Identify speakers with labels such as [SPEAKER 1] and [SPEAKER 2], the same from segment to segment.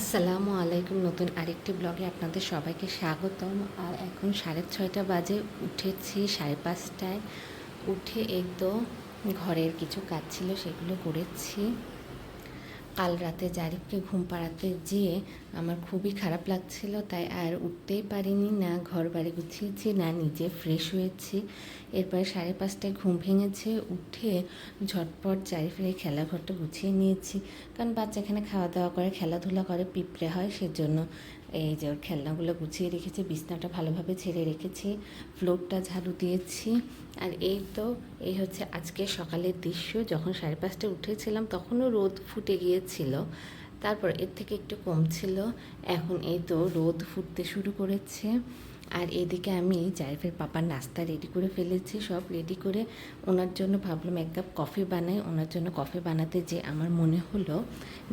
[SPEAKER 1] আসসালামু আলাইকুম। নতুন আরেকটি ব্লগে আপনাদের সবাইকে স্বাগতম। আর এখন 6:30 বাজে, উঠেছি 5:30টায়। উঠে এই তো ঘরের কিছু কাজ ছিল সেগুলো করেছি। কাল রাতে জারিফকে ঘুম পাড়াতে যেয়ে আমার খুবই খারাপ লাগছিল, তাই আর উঠতেই পারিনি, না ঘর বাড়ি গুছিয়েছি না নিজে ফ্রেশ হয়েছি। এরপরে 5:30টায় ঘুম ভেঙেছে, উঠে ঝটপট জারিফের এই খেলাঘরটা গুছিয়ে নিয়েছি, কারণ বাচ্চা এখানে খাওয়া দাওয়া করে খেলাধুলা করে পিঁপড়ে হয়, সেজন্য এই যে ওর খেলনাগুলো গুছিয়ে রেখেছি, বিছনাটা ভালোভাবে ছেড়ে রেখেছি, ফ্লোরটা ঝাড়ু দিয়েছি। আর এই তো এই হচ্ছে আজকে সকালের দৃশ্য। যখন 5:30টায় উঠেছিলাম তখনও রোদ ফুটে গিয়েছিল, তারপর এর থেকে একটু কম ছিল, এখন এই তো রোদ ফুটতে শুরু করেছে। আর এদিকে আমি জারিফের পাপার নাস্তা রেডি করে ফেলেছি, সব রেডি করে ওনার জন্য ভাবলাম 1 কাপ কফি বানাই। ওনার জন্য কফি বানাতে যে আমার মনে হলো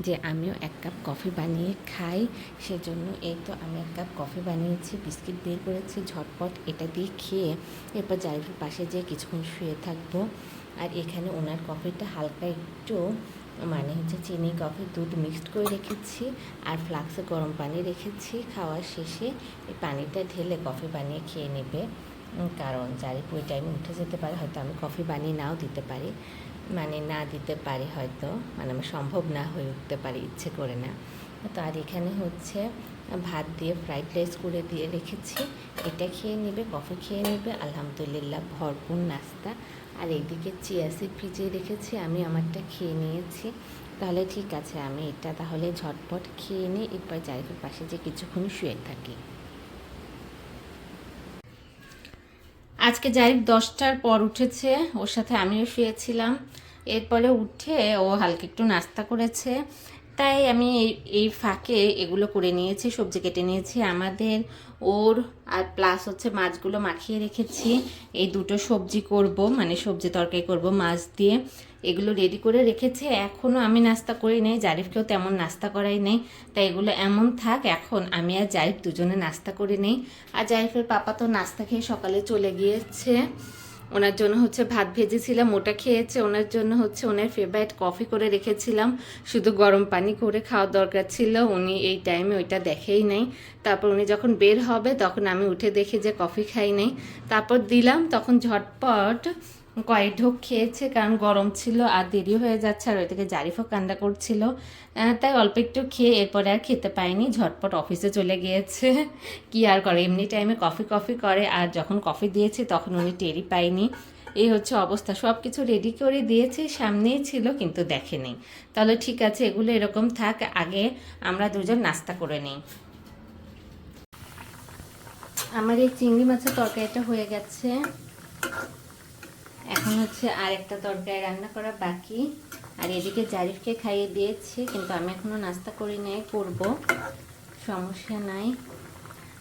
[SPEAKER 1] যে আমিও 1 কাপ কফি বানিয়ে খাই, সেজন্য এই তো আমি 1 কাপ কফি বানিয়েছি, বিস্কিট বের করেছি, ঝটপট এটা দিয়ে খেয়ে এরপর জারিফের পাশে যেয়ে কিছুক্ষণ শুয়ে থাকবো। আর এখানে ওনার কফিটা হালকা একটু মানে হচ্ছে চিনি কফি দুধ মিক্সড করে রেখেছি, আর ফ্লাক্সে গরম পানি রেখেছি। খাওয়ার শেষে এই পানিটা ঢেলে কফি বানিয়ে খেয়ে নেবে, কারণ জারিফ ওই টাইমে উঠে যেতে পারে, হয়তো আমি কফি বানিয়ে নাও দিতে পারি, মানে না দিতে পারি হয়তো, মানে আমার সম্ভব না হয়ে উঠতে পারি ইচ্ছে করে না। তো আর এখানে হচ্ছে ভাত দিয়ে ফ্রাইড রাইস করে দিয়ে রেখেছি, এটা খেয়ে নেবে, কফি খেয়ে নেবে। আলহামদুলিল্লাহ ভরপুর নাস্তা। আর এইদিকে চিয়া সিড ভিজিয়ে রেখেছি, আমি আমারটা খেয়ে নিয়েছি। তাহলে ঠিক আছে, আমি এটা তাহলে ঝটপট খেয়ে নিই, এরপর জারিফের পাশে যে কিছুক্ষণ শুয়ে থাকি। আজকে জারিফ 10টার পর উঠেছে, ওর সাথে আমিও শুয়েছিলাম। এরপরে উঠে ও হালকা একটু নাস্তা করেছে, তাই আমি এই ফাঁকে এগুলো করে নিয়েছি, সবজি কেটে নিয়েছি আমাদের, ওর, আর প্লাস হচ্ছে মাছগুলো মাখিয়ে রেখেছি। এই দুটো সবজি করব, মানে সবজি তরকারি করব মাছ দিয়ে, এগুলো রেডি করে রেখেছি। এখনও আমি নাস্তা করি নাই, জারিফকেও তেমন নাস্তা করাই নেই, তাই এগুলো এমন থাক, এখন আমি আর জারিফ দুজনে নাস্তা করে নেই। আর জারিফের পাপা তো নাস্তা খেয়ে সকালে চলে গিয়েছে, ওনার জন্য হচ্ছে ভাত ভেজেছিলাম, ওটা খেয়েছে। ওনার জন্য হচ্ছে ওনার ফেভারিট কফি করে রেখেছিলাম, শুধু গরম পানি করে খাওয়ার দরকার ছিল, উনি এই টাইমে ওইটা দেখেই নাই। তারপর উনি যখন বের হবে তখন আমি উঠে দেখি যে কফি খাই নাই, তারপর দিলাম, তখন ঝটপট কয়েক ঢোক খেয়েছে, কারণ গরম ছিল আর দেরি হয়ে যাচ্ছে, আর ওই থেকে জারিফও কান্না করছিল, তাই অল্প একটু খেয়ে এরপরে আর খেতে পাইনি, ঝটপট অফিসে চলে গিয়েছে। কি আর করে, এমনি টাইমে কফি কফি করে, আর যখন কফি দিয়েছি তখন উনি টেরই পাইনি। এই হচ্ছে অবস্থা, সব কিছু রেডি করে দিয়েছি, সামনেই ছিল কিন্তু দেখেনি। তাহলে ঠিক আছে, এগুলো এরকম থাক, আগে আমরা দুজন নাস্তা করে নিই। আমার এই চিংড়ি মাছের তরকারিটা হয়ে গেছে, এখন হচ্ছে আর একটা তরকারি রান্না করা বাকি। আর এদিকে জারিফকে খাইয়ে দিয়েছি, কিন্তু আমি এখনো নাস্তা করি নাই, করব, সমস্যা নাই।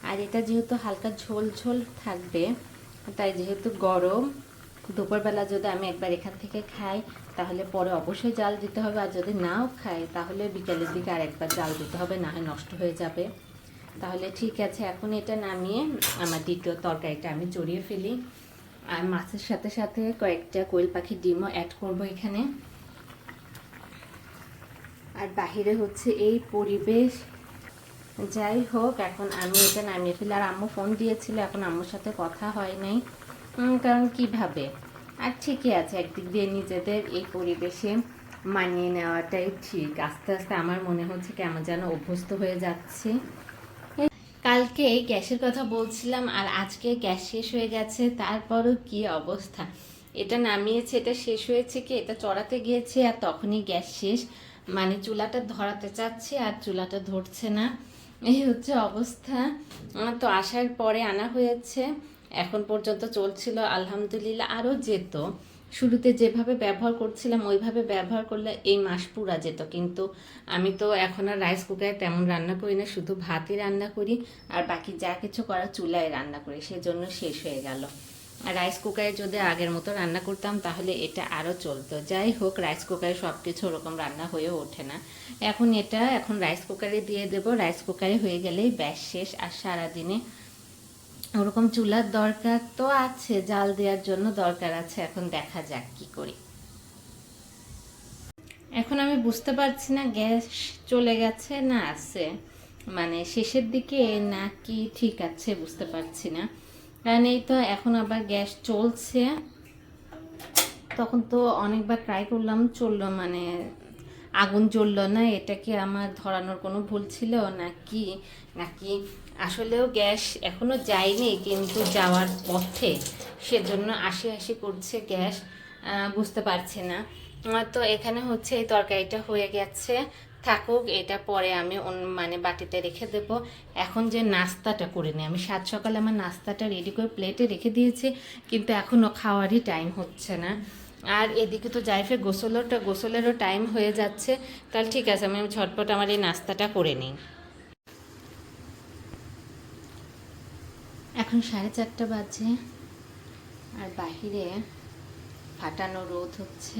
[SPEAKER 1] আর এটা যেহেতু হালকা ঝোল ঝোল থাকবে, তাই যেহেতু গরম, দুপুরবেলা যদি আমি একবার এখান থেকে খাই তাহলে পরে অবশ্যই জাল দিতে হবে, আর যদি নাও খাই তাহলে বিকেলের দিকে আর একবার জাল দিতে হবে, না হয় নষ্ট হয়ে যাবে। তাহলে ঠিক আছে, এখন এটা নামিয়ে আমার দ্বিতীয় তরকারিটা আমি চড়িয়ে ফেলি। আর মাছের সাথে সাথে কয়েকটা কোয়েল পাখির ডিমও অ্যাড করব এখানে। আর বাহিরে হচ্ছে এই পরিবেশ, যাই হোক এখন আমি এটা নামিয়ে ফেলি। আর আম্মু ফোন দিয়েছিল, এখন আম্মুর সাথে কথা হয় নাই, কারণ কিভাবে। আর ঠিকই আছে, একদিক দিয়ে নিজেদের এই পরিবেশে মানিয়ে নেওয়াটাই ঠিক, আস্তে আস্তে আমার মনে হচ্ছে কেমন যেন অভ্যস্ত হয়ে যাচ্ছে। কালকে গ্যাসের কথা বলছিলাম, আর আজকে গ্যাস শেষ হয়ে গেছে, তারপরও কি অবস্থা, এটা নামিয়েছে, এটা শেষ হয়েছে কি, এটা চড়াতে গিয়েছে আর তখনই গ্যাস শেষ, মানে চুলাটা ধরাতে চাচ্ছে আর চুলাটা ধরছে না, এই হচ্ছে অবস্থা। তো আসার পরে আনা হয়েছে, এখন পর্যন্ত চলছিল আলহামদুলিল্লাহ, আরও যেত, শুরুতে যেভাবে ব্যবহার করছিলাম ওইভাবে ব্যবহার করলে এই মাস পুরা যেত, কিন্তু আমি তো এখন আর রাইস কুকারে তেমন রান্না করি না, শুধু ভাতই রান্না করি, আর বাকি যা কিছু করা চুলায় রান্না করি, সেজন্য শেষ হয়ে গেল। আর রাইস কুকারে যদি আগের মতো রান্না করতাম তাহলে এটা আরও চলতো। যাই হোক, রাইস কুকারে সব কিছু ওরকম রান্না হয়ে ওঠে না, এখন রাইস কুকারে দিয়ে দেবো, রাইস কুকারে হয়ে গেলেই ব্যাস শেষ। আর সারাদিনে ওরকম চুলার দরকার তো আছে, জাল দেওয়ার জন্য দরকার আছে, এখন দেখা যাক কি করি। এখন আমি বুঝতে পারছি না গ্যাস চলে গেছে না আছে, মানে শেষের দিকে নাকি ঠিক আছে বুঝতে পারছি না। কারণ এই তো এখন আবার গ্যাস চলছে, তখন তো অনেকবার ট্রাই করলাম, চললো মানে আগুন জ্বললো না। এটা কি আমার ধরানোর কোনো ভুল ছিল নাকি নাকি আসলেও গ্যাস এখনো যায়নি কিন্তু যাওয়ার পথে, সেজন্য আশি আশি করছে গ্যাস, বুঝতে পারছি না। তো এখানে হচ্ছে এই তরকারিটা হয়ে গেছে, থাকুক, এটা পরে আমি মানে বাটিতে রেখে দেব। এখন যে নাস্তাটা করে নিই আমি, সাত সকালে আমার নাস্তাটা রেডি করে প্লেটে রেখে দিয়েছি, কিন্তু এখনও খাওয়ারই টাইম হচ্ছে না। আর এদিকে তো জাইফের গোসলেরও টাইম হয়ে যাচ্ছে। তাহলে ঠিক আছে, আমি ঝটপট আমার এই নাস্তাটা করে নিই। এখন 4:30 বাজে, আর বাহিরে ফাটানো রোদ হচ্ছে,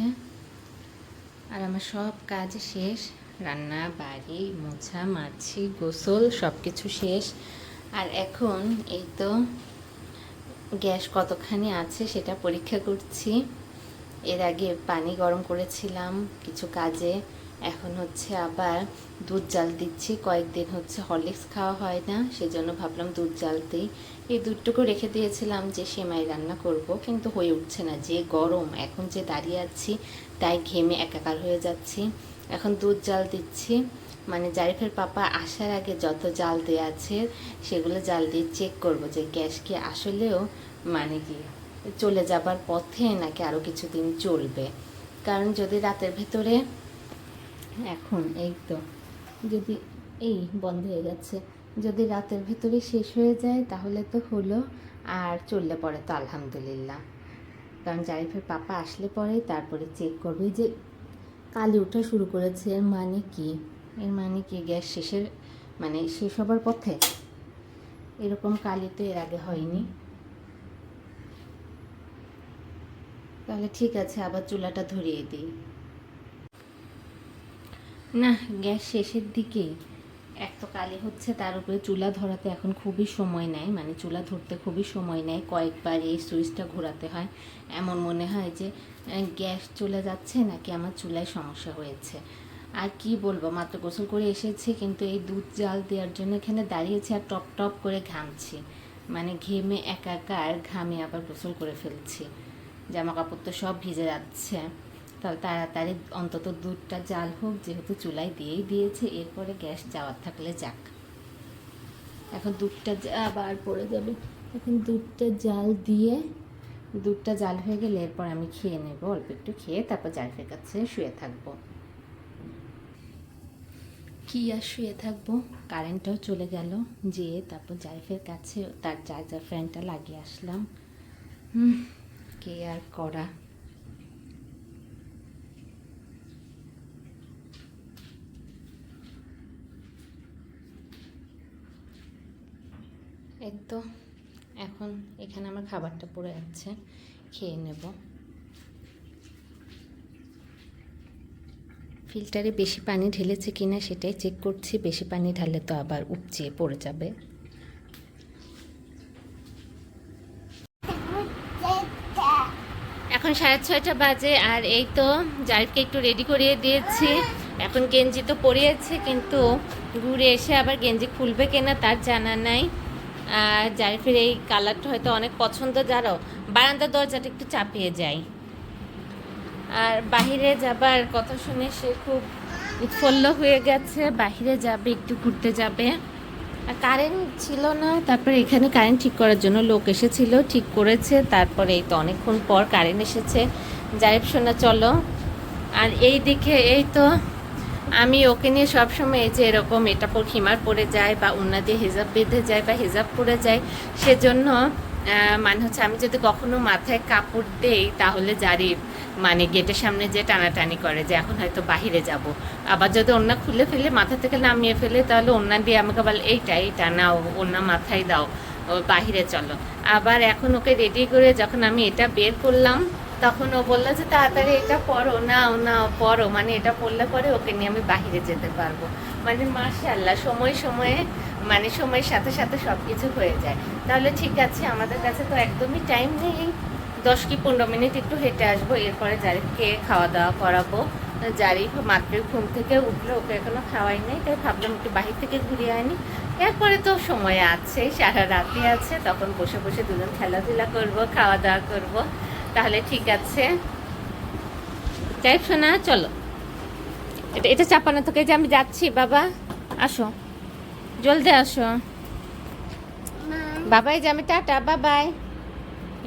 [SPEAKER 1] আর আমার সব কাজ শেষ, রান্না বাড়ি মোছা মাছি গোসল সব কিছু শেষ। আর এখন এই তো গ্যাস কতখানি আছে সেটা পরীক্ষা করছি। এর আগে পানি গরম করেছিলাম কিছু কাজে, এখন হচ্ছে আবার দুধ জাল দিচ্ছি। কয়েকদিন হচ্ছে হরলিক্স খাওয়া হয় না, সেজন্য ভাবলাম দুধ জাল দিই। এই দুধটুকু রেখে দিয়েছিলাম যে সেমাই রান্না করব, কিন্তু হয়ে উঠছে না, যে গরম, এখন যে দাঁড়িয়ে আছি তাই ঘেমে একাকার হয়ে যাচ্ছি। এখন দুধ জাল দিচ্ছি, মানে জারিফের পাপা আসার আগে যত জাল দেওয়া আছে সেগুলো জাল দিয়ে চেক করব যে গ্যাস কি আসলেও মানে কি চলে যাবার পথে নাকি আরও কিছুদিন চলবে। কারণ যদি রাতের ভেতরে, এখন এই তো যদি এই বন্ধ হয়ে যাচ্ছে, যদি রাতের ভেতরে শেষ হয়ে যায় তাহলে তো হলো, আর চললে পরে তো আলহামদুলিল্লাহ। কারণ জারিফের পাপা আসলে পরেই তারপরে চেক করবে। যে কালি ওঠা শুরু করেছে, এর মানে কি? এর মানে কি গ্যাস শেষের মানে শেষ হবার পথে? এরকম কালি তো এর আগে হয়নি। তাহলে ঠিক আছে, আবার চুলাটা ধরিয়ে দিই। না, গ্যাস শেষের দিকেই, এক তো কালি হচ্ছে, তার উপরে চুলা ধরাতে এখন খুবই সময় নেয়, মানে চুলা ধরতে খুবই সময় নেয়, কয়েকবার এই সুইচটা ঘোরাতে হয়। এমন মনে হয় যে গ্যাস চলে যাচ্ছে নাকি আমার চুলায় সমস্যা হয়েছে। আর কি বলবো, মাত্র গোসল করে এসেছি, কিন্তু এই দুধ জাল দেওয়ার জন্য এখানে দাঁড়িয়েছি আর টপ টপ করে ঘামছি, মানে ঘেমে একাকার, ঘামে আবার গোসল করে ফেলছি, জামা কাপড় তো সব ভিজে যাচ্ছে। তাহলে তাড়াতাড়ি অন্তত দুধটা জাল হোক, যেহেতু চুলায় দিয়েই দিয়েছে, এরপরে গ্যাস যাওয়ার থাকলে যাক। এখন দুধটা আবার পড়ে যাবে, এখন দুধটা জাল দিয়ে, দুধটা জাল হয়ে গেলে এরপর আমি খেয়ে নেব, অল্প একটু খেয়ে তারপর জারিফের কাছে শুয়ে থাকবো। কি আর শুয়ে থাকবো, কারেন্টটাও চলে গেল, যেয়ে তারপর জারিফের কাছে তার চার্জার ফ্যানটা লাগিয়ে আসলাম। কে আর করা। এই তো এখন এখানে আমার খাবারটা পড়ে যাচ্ছে, খেয়ে নেব। ফিল্টারে বেশি পানি ঢেলেছে কিনা সেটাই চেক করছি, বেশি পানি ঢালে তো আবার উপচিয়ে পড়ে যাবে। এখন 6:30 বাজে, আর এই তো জারিফকে একটু রেডি করিয়ে দিয়েছি। এখন গেঞ্জি তো পরিয়েছে, কিন্তু ঘুরে এসে আবার গেঞ্জি খুলবে কিনা তার জানা নাই। আর জারিফের এই কালারটা হয়তো অনেক পছন্দ, যারও বারান্দার দরজাটা একটু চাপিয়ে যায়। আর বাহিরে যাবার কথা শুনে সে খুব উৎফুল্ল হয়ে গেছে, বাহিরে যাবে, একটু ঘুরতে যাবে। আর কারেন্ট ছিল না, তারপরে এখানে কারেন্ট ঠিক করার জন্য লোক এসেছিল, ঠিক করেছে, তারপরে এই তো অনেকক্ষণ পর কারেন্ট এসেছে। জারিফ সোনা চলো। আর এই দিকে এই তো আমি ওকে নিয়ে সবসময় এই যে এরকম এটা পর খিমার পরে যায়, বা ওড়না দিয়ে হিজাব বেঁধে যায়, বা হিজাব পরে যায়, সেজন্য মানে হচ্ছে আমি যদি কখনো মাথায় কাপড় দেই তাহলে জারিফ মানে গেটের সামনে যে টানাটানি করে যে এখন হয়তো বাহিরে যাব। আবার যদি ওড়না খুলে ফেলে, মাথা থেকে নামিয়ে ফেলে, তাহলে ওড়না দিয়ে আমাকে বলে এইটা নাও, ওড়না মাথায় দাও, বাহিরে চলো। আবার এখন ওকে রেডি করে যখন আমি এটা বের করলাম, তখন ও বললো যে তাড়াতাড়ি এটা পরো, নাও পরো, মানে এটা পরলে পরে ওকে নিয়ে আমি বাহিরে যেতে পারবো। মানে মাশাআল্লাহ, সময়ে মানে সময়ের সাথে সাথে সব কিছু হয়ে যায়। তাহলে ঠিক আছে, আমাদের কাছে তো একদমই টাইম নেই, 10 কি 15 মিনিট একটু হেঁটে আসবো, এরপরে জারিফকে খাওয়া দাওয়া করাবো, জারি মাত্র ঘুম থেকে উঠলো, ওকে এখনো খাওয়াই নাই, তাই ভাবলাম একটু বাহির থেকে ঘুরিয়ে আনি। এরপরে তো সময় আছে, সারা রাতে আছে, তখন বসে বসে দুজন খেলাধুলা করব, খাওয়া দাওয়া করব। তাহলে ঠিক আছে, যাই শোনা, চলো। এটা এটা চাপানো তোকে, যে আমি যাচ্ছি বাবা, আসো জলদি আসো বাবাই, যে আমি টাটা বাবাই,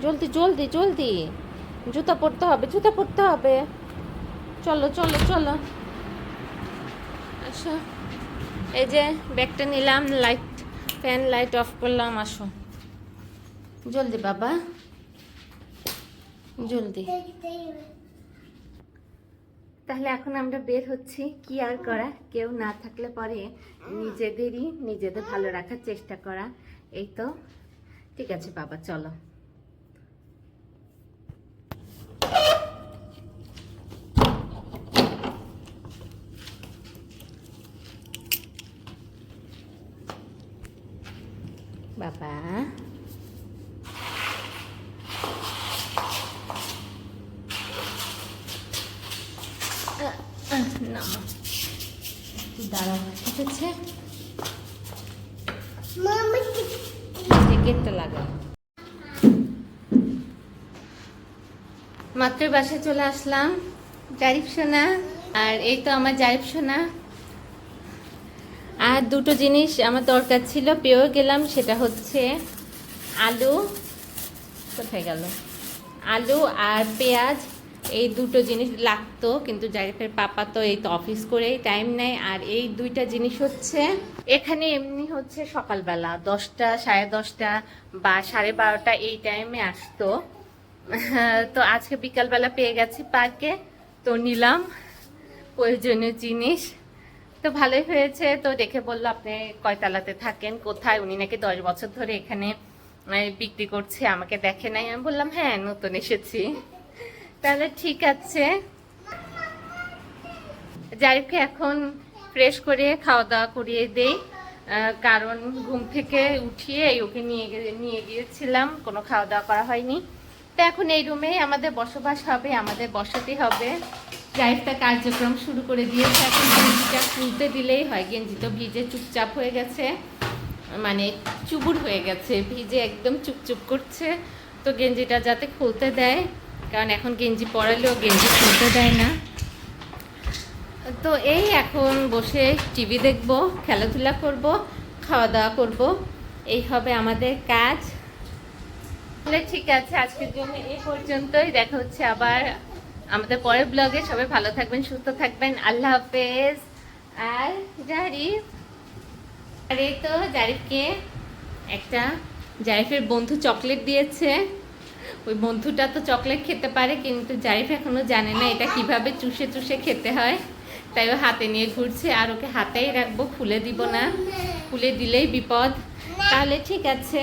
[SPEAKER 1] জলদি জলদি জলদি, জুতা পরতে হবে, জুতা পরতে হবে, চলো চলো চলো আসো। এই যে ব্যাগটা নিলাম, লাইট ফ্যান লাইট অফ করলাম, আসো জলদি বাবা জলদি। তাহলে এখন আমরা বের হচ্ছি, কি আর করা, কেউ না থাকলে পরে নিজেদের ভালো রাখার চেষ্টা করা, এই তো। ঠিক আছে বাবা, চলো। বাবা না, দাঁড়াও, ঠিক আছে, গেটটা লাগা। মাত্র বাসায় চলে আসলাম, জারিফ সোনা, আর এই তো আমার জারিফ সোনা। আর দুটো জিনিস আমার দরকার ছিল, পেয়েও গেলাম, সেটা হচ্ছে আলু, কোথায় গেল, আলু আর পেঁয়াজ, এই দুটো জিনিস লাগতো, কিন্তু জারিফের পাপা তো এই তো অফিস করেই টাইম নেয়। আর এই দুইটা জিনিস হচ্ছে এখানে এমনি হচ্ছে সকালবেলা 10টা, 10:30 বা 12:30 এই টাইমে আসতো, তো আজকে বিকালবেলা পেয়ে গেছি পার্কে, তো নিলাম প্রয়োজনীয় জিনিস। তো ভালোই হয়েছে, তো দেখে বললো আপনি কয়তলাতে থাকেন, কোথায়, উনি নাকি 10 বছর ধরে এখানে বিক্রি করছে, আমাকে দেখে নাই। আমি বললাম হ্যাঁ নতুন এসেছি। তাহলে ঠিক আছে, জারিফকে এখন ফ্রেশ করে খাওয়া দাওয়া করিয়ে দেই, কারণ ঘুম থেকে উঠিয়ে ওকে নিয়ে গিয়েছিলাম, কোনো খাওয়া দাওয়া করা হয়নি। তো এখন এই রুমেই আমাদের বসবাস হবে, আমাদের বসতি হবে। জারিফটা কার্যক্রম শুরু করে দিয়েছে, এখন গেঞ্জিটা খুলতে দিলেই হয়, গেঞ্জি তো ভিজে চুপচাপ হয়ে গেছে, মানে চুবুর হয়ে গেছে, ভিজে একদম চুপচুপ করছে। তো গেঞ্জিটা যাতে খুলতে দেয়, কারণ এখন গেঞ্জি পরালেও গেঞ্জি খুলতে দেয় না। তো এই এখন বসে টিভি দেখবো, খেলাধুলা করব, খাওয়া দাওয়া করব, এই হবে আমাদের কাজ। তাহলে ঠিক আছে, আজকের জন্য এই পর্যন্তই, দেখা হচ্ছে আবার আমাদের পরের ব্লগে। সবাই ভালো থাকবেন, সুস্থ থাকবেন, আল্লাহ হাফেজ। আর জারিফ, আর এই তো জারিফকে একটা জারিফের বন্ধু চকলেট দিয়েছে, ওই বন্ধুটা তো চকলেট খেতে পারে, কিন্তু জারিফ এখনো জানে না এটা কিভাবে চুষে চুষে খেতে হয়, তাই ও হাতে নিয়ে ঘুরছে। আর ওকে হাতেই রাখবো, খুলে দিব না, খুলে দিলেই বিপদ। তাহলে ঠিক আছে।